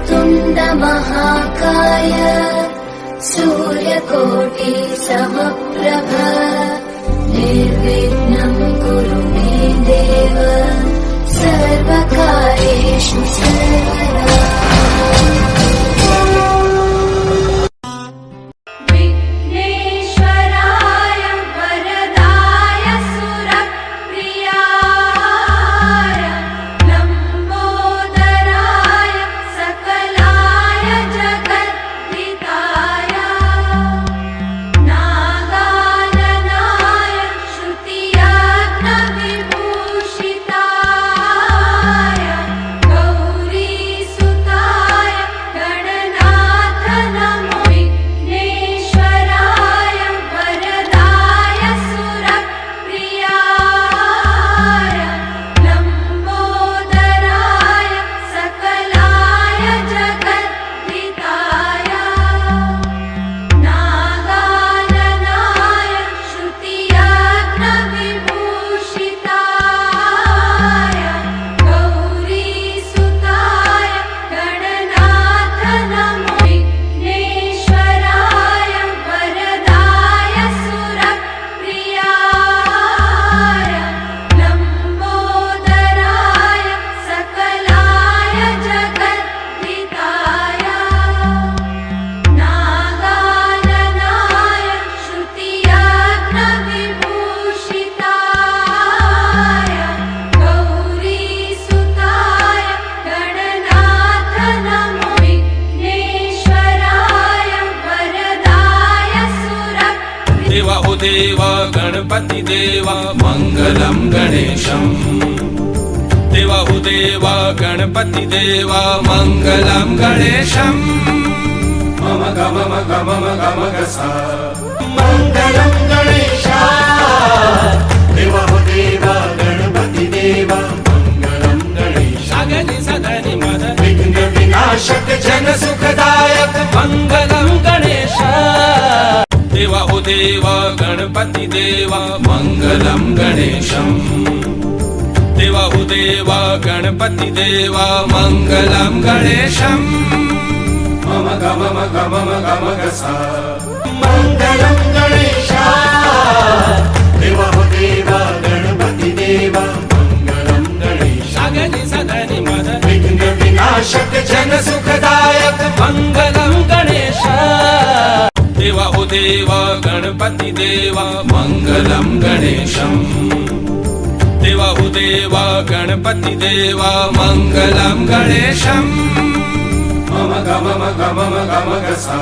वक्रतुण्ड महाकाय सूर्यकोटि समप्रभ निर्विघ्नं कुरु मे देव सर्वकार्येषु सर्वदा। देवा गणपति देवा मंगलम गणेशम। देवा गणपति देवा मंगलम गणेशम। मम गम गम गम गसा मंगलम गणेशा। देवा गणपति देवा मंगलम गणेशा। सगनि सदनि मद विघ्न विनाशक जन सुखदायक मंगलम गणेशा। देवा गणपति देवा मंगलम गणेशम। देवा गणपति देवा मंगलम गणेशम। मम गम गम गसा मंगलम गणेशा। देवा गणपति देवा मंगलम गणेशा। सगनि सदनि मद विघ्न विनाशक जन सुखदायक मंगलम गणेशा। देवा गणपति देवा मंगलम गणेशम। देवा गणपति देवा मंगलम गणेशम। मम गम गम गसा